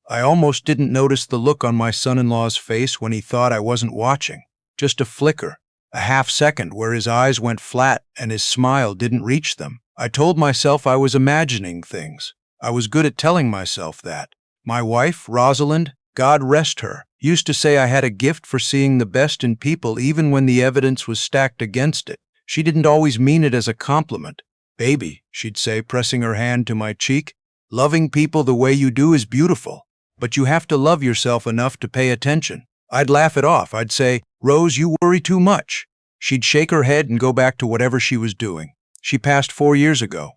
I almost didn't notice the look on my son-in-law's face when he thought I wasn't watching. Just a flicker, a half second where his eyes went flat and his smile didn't reach them. I told myself I was imagining things. I was good at telling myself that. My wife, Rosalind, God rest her, used to say I had a gift for seeing the best in people even when the evidence was stacked against it. She didn't always mean it as a compliment. "Baby," she'd say, pressing her hand to my cheek, "loving people the way you do is beautiful, but you have to love yourself enough to pay attention." I'd laugh it off. I'd say, "Rose, you worry too much." She'd shake her head and go back to whatever she was doing. She passed 4 years ago.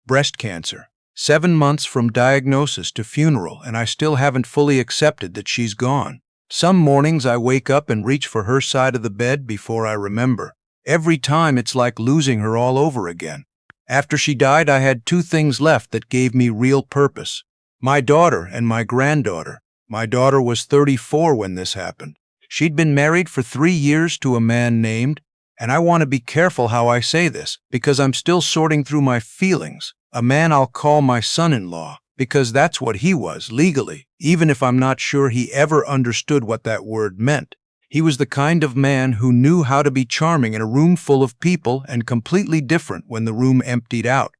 Breast cancer. 7 months from diagnosis to funeral, and I still haven't fully accepted that she's gone. Some mornings I wake up and reach for her side of the bed before I remember. Every time it's like losing her all over again. After she died, I had 2 things left that gave me real purpose: my daughter and my granddaughter. My daughter was 34 when this happened. She'd been married for 3 years to a man named, and I want to be careful how I say this because I'm still sorting through my feelings, a man I'll call my son-in-law, because that's what he was legally, even if I'm not sure he ever understood what that word meant. He was the kind of man who knew how to be charming in a room full of people and completely different when the room emptied out.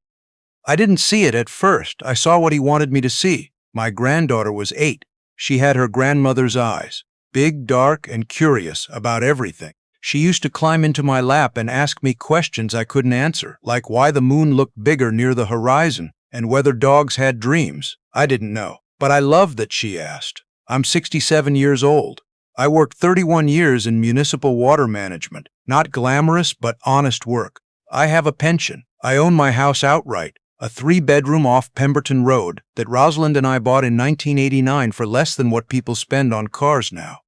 I didn't see it at first. I saw what he wanted me to see. My granddaughter was 8. She had her grandmother's eyes, big, dark, and curious about everything. She used to climb into my lap and ask me questions I couldn't answer, like why the moon looked bigger near the horizon and whether dogs had dreams. I didn't know, but I loved that she asked. I'm 67 years old. I worked 31 years in municipal water management, not glamorous but honest work. I have a pension. I own my house outright, a 3-bedroom off Pemberton Road that Rosalind and I bought in 1989 for less than what people spend on cars now.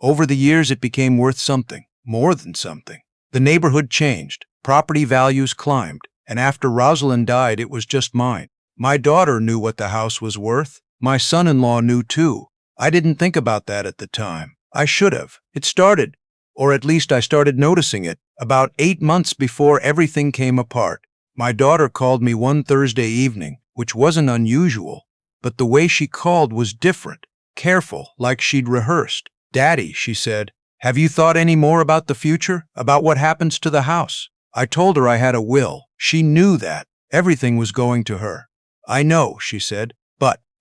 Over the years, it became worth something, more than something. The neighborhood changed, property values climbed, and after Rosalind died, it was just mine. My daughter knew what the house was worth. My son-in-law knew too. I didn't think about that at the time. I should have. It started, or at least I started noticing it, about 8 months before everything came apart. My daughter called me one Thursday evening, which wasn't unusual, but the way she called was different, careful, like she'd rehearsed. "Daddy," she said, "have you thought any more about the future, about what happens to the house?" I told her I had a will. She knew that. Everything was going to her. "I know," she said,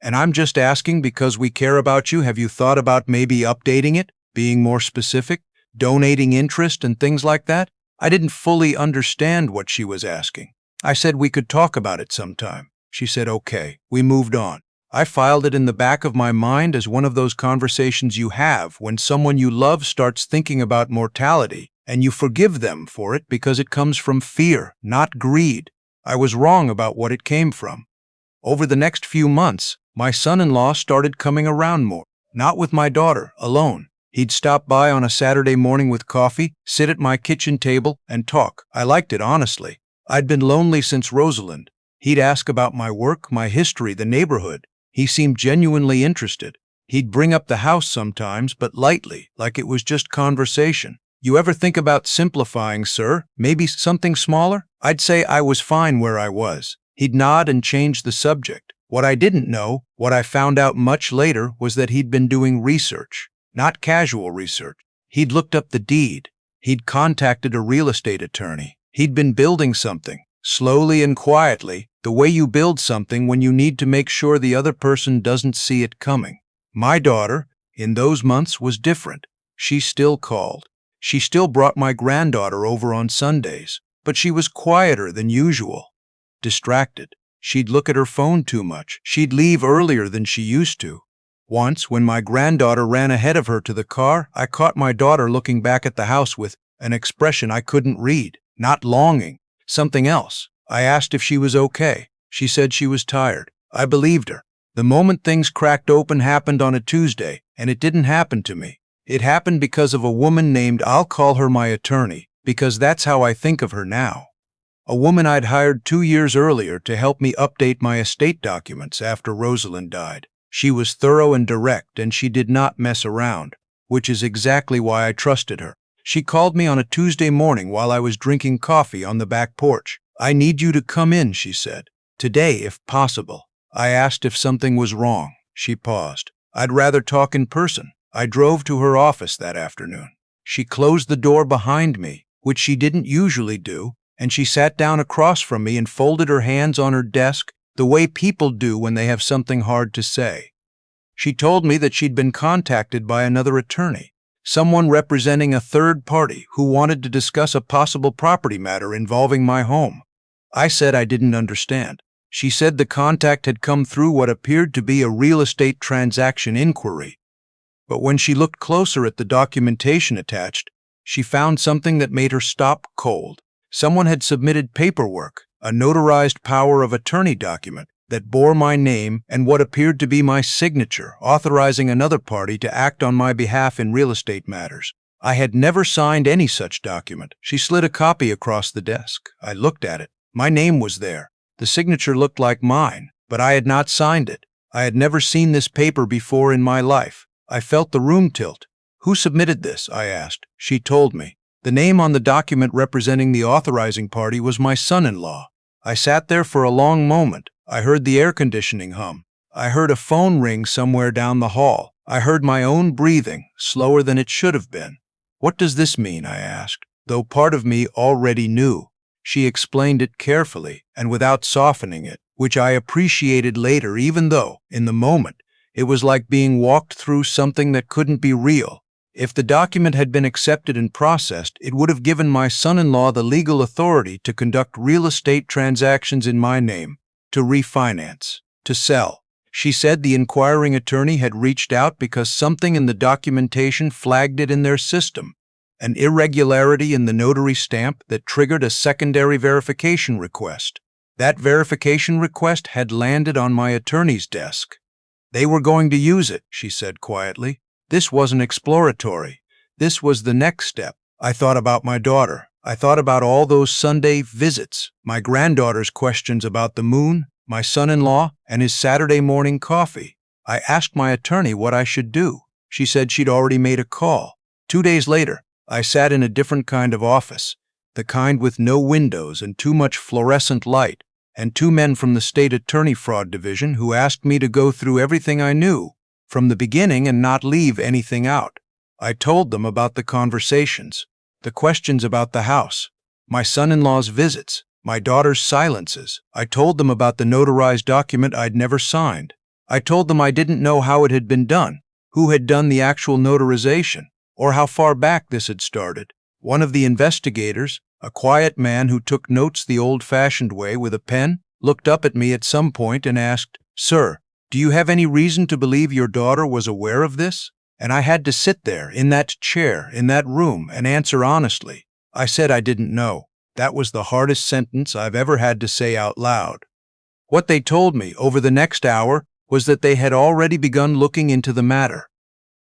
and I'm just asking because we care about you, have you thought about maybe updating it, being more specific, donating interest and things like that?" I didn't fully understand what she was asking. I said we could talk about it sometime. She said, "Okay." We moved on. I filed it in the back of my mind as one of those conversations you have when someone you love starts thinking about mortality, and you forgive them for it because it comes from fear, not greed. I was wrong about what it came from. Over the next few months, my son-in-law started coming around more, not with my daughter, alone. He'd stop by on a Saturday morning with coffee, sit at my kitchen table, and talk. I liked it, honestly. I'd been lonely since Rosalind. He'd ask about my work, my history, the neighborhood. He seemed genuinely interested. He'd bring up the house sometimes, but lightly, like it was just conversation. "You ever think about simplifying, sir? Maybe something smaller?" I'd say I was fine where I was. He'd nod and change the subject. What I didn't know, what I found out much later, was that he'd been doing research, not casual research. He'd looked up the deed. He'd contacted a real estate attorney. He'd been building something, slowly and quietly, the way you build something when you need to make sure the other person doesn't see it coming. My daughter, in those months, was different. She still called. She still brought my granddaughter over on Sundays, but she was quieter than usual. Distracted. She'd look at her phone too much. She'd leave earlier than she used to. Once, when my granddaughter ran ahead of her to the car, I caught my daughter looking back at the house with an expression I couldn't read. Not longing, something else. I asked if she was okay. She said she was tired. I believed her. The moment things cracked open happened on a Tuesday, and it didn't happen to me. It happened because of a woman named, I'll call her my attorney, because that's how I think of her now. A woman I'd hired 2 years earlier to help me update my estate documents after Rosalind died. She was thorough and direct, and she did not mess around, which is exactly why I trusted her. She called me on a Tuesday morning while I was drinking coffee on the back porch. "I need you to come in," she said. "Today, if possible." I asked if something was wrong. She paused. I'd rather talk in person. I drove to her office that afternoon. She closed the door behind me, which she didn't usually do, and she sat down across from me and folded her hands on her desk the way people do when they have something hard to say. She told me that she'd been contacted by another attorney, someone representing a third party who wanted to discuss a possible property matter involving my home. I said I didn't understand. She said the contact had come through what appeared to be a real estate transaction inquiry. But when she looked closer at the documentation attached, she found something that made her stop cold. Someone had submitted paperwork, a notarized power of attorney document that bore my name and what appeared to be my signature, authorizing another party to act on my behalf in real estate matters. I had never signed any such document. She slid a copy across the desk. I looked at it. My name was there. The signature looked like mine, but I had not signed it. I had never seen this paper before in my life. I felt the room tilt. Who submitted this? I asked. She told me. The name on the document representing the authorizing party was my son-in-law. I sat there for a long moment. I heard the air conditioning hum. I heard a phone ring somewhere down the hall. I heard my own breathing, slower than it should have been. What does this mean? I asked, though part of me already knew. She explained it carefully and without softening it, which I appreciated later, even though, in the moment, it was like being walked through something that couldn't be real. If the document had been accepted and processed, it would have given my son-in-law the legal authority to conduct real estate transactions in my name, to refinance, to sell. She said the inquiring attorney had reached out because something in the documentation flagged it in their system, an irregularity in the notary stamp that triggered a secondary verification request. That verification request had landed on my attorney's desk. They were going to use it, she said quietly. This wasn't exploratory. This was the next step. I thought about my daughter. I thought about all those Sunday visits, my granddaughter's questions about the moon, my son-in-law, and his Saturday morning coffee. I asked my attorney what I should do. She said she'd already made a call. 2 days later, I sat in a different kind of office, the kind with no windows and too much fluorescent light, and 2 men from the state attorney fraud division who asked me to go through everything I knew from the beginning and not leave anything out. I told them about the conversations, the questions about the house, my son-in-law's visits, my daughter's silences. I told them about the notarized document I'd never signed. I told them I didn't know how it had been done, who had done the actual notarization, or how far back this had started. One of the investigators, a quiet man who took notes the old-fashioned way with a pen, looked up at me at some point and asked, "Sir, do you have any reason to believe your daughter was aware of this?" And I had to sit there, in that chair, in that room, and answer honestly. I said I didn't know. That was the hardest sentence I've ever had to say out loud. What they told me over the next hour was that they had already begun looking into the matter.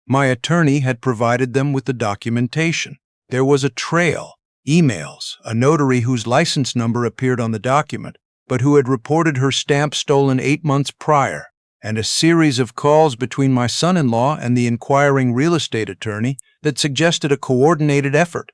My attorney had provided them with the documentation. There was a trail, emails, a notary whose license number appeared on the document, but who had reported her stamp stolen 8 months prior, and a series of calls between my son-in-law and the inquiring real estate attorney that suggested a coordinated effort.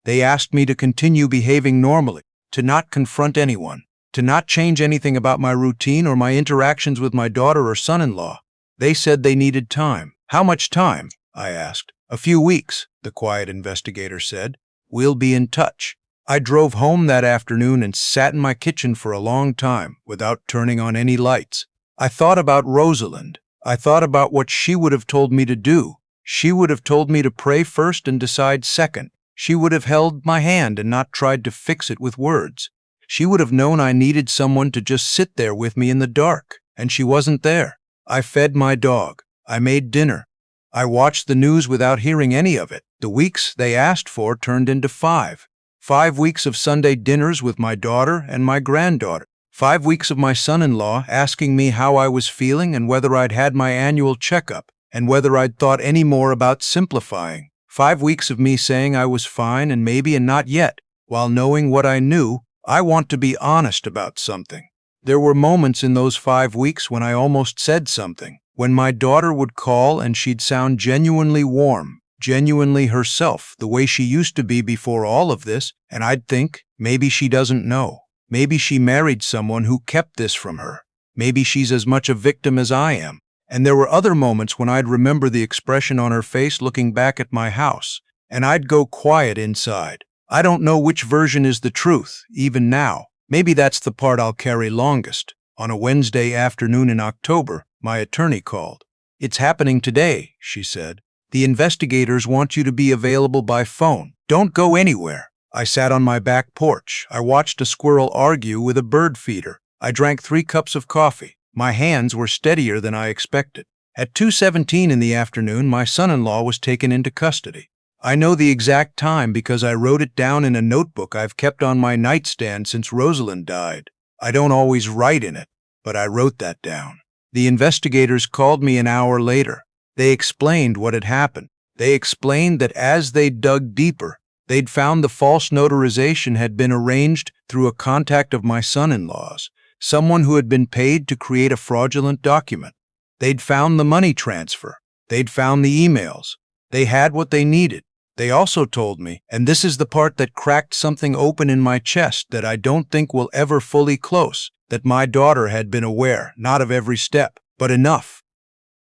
They asked me to continue behaving normally, to not confront anyone, to not change anything about my routine or my interactions with my daughter or son-in-law. They said they needed time. How much time? I asked. "A few weeks," the quiet investigator said. "We'll be in touch." I drove home that afternoon and sat in my kitchen for a long time without turning on any lights. I thought about Rosalind. I thought about what she would have told me to do. She would have told me to pray first and decide second. She would have held my hand and not tried to fix it with words. She would have known I needed someone to just sit there with me in the dark, and she wasn't there. I fed my dog. I made dinner. I watched the news without hearing any of it. The weeks they asked for turned into 5. 5 weeks of Sunday dinners with my daughter and my granddaughter. 5 weeks of my son-in-law asking me how I was feeling and whether I'd had my annual checkup and whether I'd thought any more about simplifying. 5 weeks of me saying I was fine and maybe and not yet, while knowing what I knew. I want to be honest about something. There were moments in those 5 weeks when I almost said something, when my daughter would call and she'd sound genuinely warm, genuinely herself, the way she used to be before all of this, and I'd think, maybe she doesn't know. Maybe she married someone who kept this from her. Maybe she's as much a victim as I am. And there were other moments when I'd remember the expression on her face looking back at my house, and I'd go quiet inside. I don't know which version is the truth, even now. Maybe that's the part I'll carry longest. On a Wednesday afternoon in October, my attorney called. "It's happening today," she said. "The investigators want you to be available by phone. Don't go anywhere." I sat on my back porch. I watched a squirrel argue with a bird feeder. I drank 3 cups of coffee. My hands were steadier than I expected. At 2:17 in the afternoon, my son-in-law was taken into custody. I know the exact time because I wrote it down in a notebook I've kept on my nightstand since Rosalind died. I don't always write in it, but I wrote that down. The investigators called me an hour later. They explained what had happened. They explained that as they dug deeper, they'd found the false notarization had been arranged through a contact of my son-in-law's, someone who had been paid to create a fraudulent document. They'd found the money transfer. They'd found the emails. They had what they needed. They also told me, and this is the part that cracked something open in my chest that I don't think will ever fully close, that my daughter had been aware, not of every step, but enough.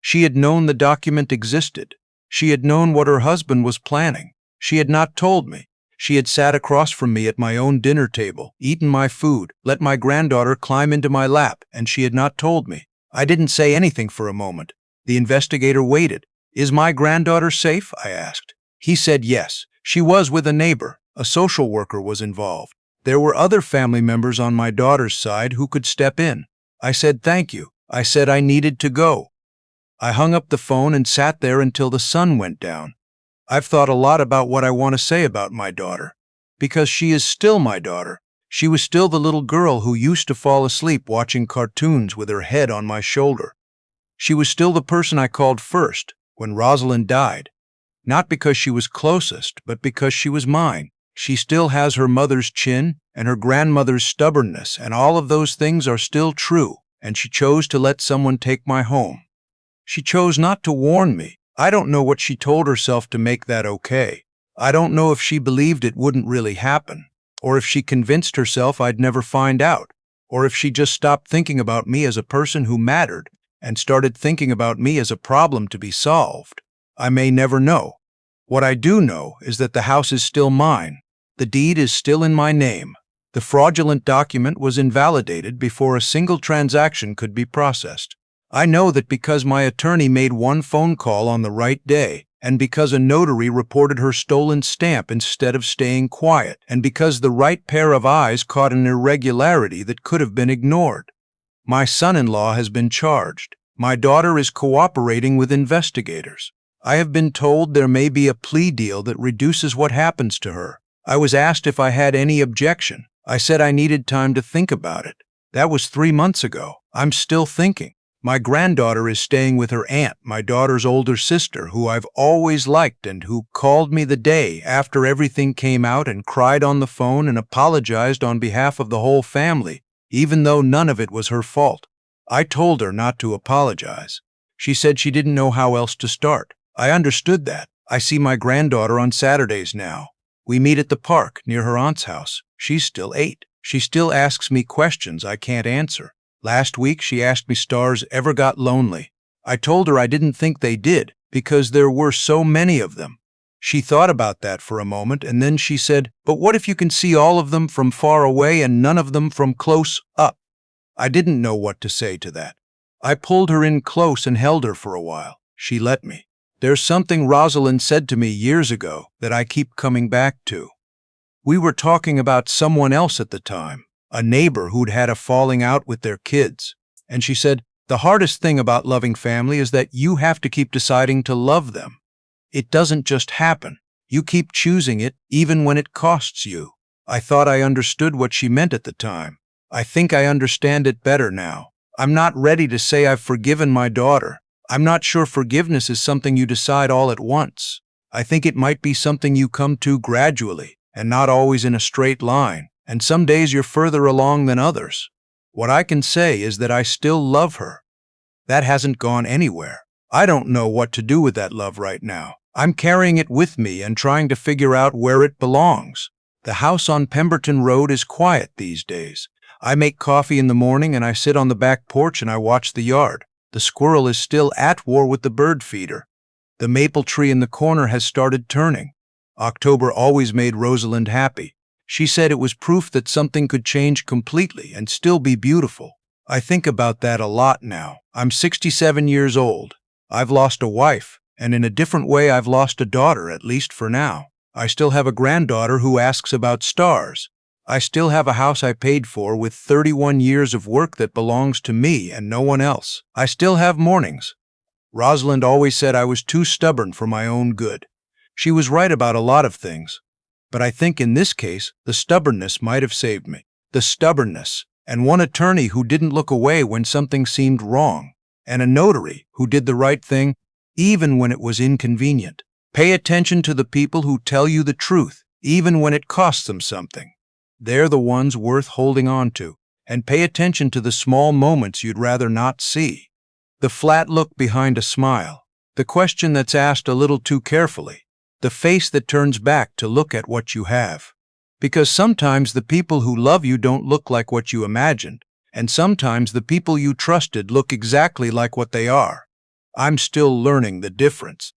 She had known the document existed. She had known what her husband was planning. She had not told me. She had sat across from me at my own dinner table, eaten my food, let my granddaughter climb into my lap, and she had not told me. I didn't say anything for a moment. The investigator waited. "Is my granddaughter safe?" I asked. He said yes. She was with a neighbor. A social worker was involved. There were other family members on my daughter's side who could step in. I said thank you. I said I needed to go. I hung up the phone and sat there until the sun went down. I've thought a lot about what I want to say about my daughter, because she is still my daughter. She was still the little girl who used to fall asleep watching cartoons with her head on my shoulder. She was still the person I called first when Rosalind died. Not because she was closest, but because she was mine. She still has her mother's chin and her grandmother's stubbornness, and all of those things are still true, and she chose to let someone take my home. She chose not to warn me. I don't know what she told herself to make that okay. I don't know if she believed it wouldn't really happen, or if she convinced herself I'd never find out, or if she just stopped thinking about me as a person who mattered and started thinking about me as a problem to be solved. I may never know. What I do know is that the house is still mine. The deed is still in my name. The fraudulent document was invalidated before a single transaction could be processed. I know that because my attorney made one phone call on the right day, and because a notary reported her stolen stamp instead of staying quiet, and because the right pair of eyes caught an irregularity that could have been ignored. My son-in-law has been charged. My daughter is cooperating with investigators. I have been told there may be a plea deal that reduces what happens to her. I was asked if I had any objection. I said I needed time to think about it. That was 3 months ago. I'm still thinking. My granddaughter is staying with her aunt, my daughter's older sister, who I've always liked and who called me the day after everything came out and cried on the phone and apologized on behalf of the whole family, even though none of it was her fault. I told her not to apologize. She said she didn't know how else to start. I understood that. I see my granddaughter on Saturdays now. We meet at the park near her aunt's house. She's still 8. She still asks me questions I can't answer. Last week she asked me stars ever got lonely. I told her I didn't think they did because there were so many of them. She thought about that for a moment and then she said, "But what if you can see all of them from far away and none of them from close up?" I didn't know what to say to that. I pulled her in close and held her for a while. She let me. There's something Rosalind said to me years ago that I keep coming back to. We were talking about someone else at the time, a neighbor who'd had a falling out with their kids. And she said, "The hardest thing about loving family is that you have to keep deciding to love them. It doesn't just happen. You keep choosing it even when it costs you." I thought I understood what she meant at the time. I think I understand it better now. I'm not ready to say I've forgiven my daughter. I'm not sure forgiveness is something you decide all at once. I think it might be something you come to gradually and not always in a straight line, and some days you're further along than others. What I can say is that I still love her. That hasn't gone anywhere. I don't know what to do with that love right now. I'm carrying it with me and trying to figure out where it belongs. The house on Pemberton Road is quiet these days. I make coffee in the morning and I sit on the back porch and I watch the yard. The squirrel is still at war with the bird feeder. The maple tree in the corner has started turning. October always made Rosalind happy. She said it was proof that something could change completely and still be beautiful. I think about that a lot now. I'm 67 years old. I've lost a wife, and in a different way I've lost a daughter, at least for now. I still have a granddaughter who asks about stars. I still have a house I paid for with 31 years of work that belongs to me and no one else. I still have mornings. Rosalind always said I was too stubborn for my own good. She was right about a lot of things. But I think in this case, the stubbornness might have saved me. The stubbornness, and one attorney who didn't look away when something seemed wrong, and a notary who did the right thing even when it was inconvenient. Pay attention to the people who tell you the truth, even when it costs them something. They're the ones worth holding on to, and pay attention to the small moments you'd rather not see. The flat look behind a smile, the question that's asked a little too carefully, the face that turns back to look at what you have. Because sometimes the people who love you don't look like what you imagined, and sometimes the people you trusted look exactly like what they are. I'm still learning the difference.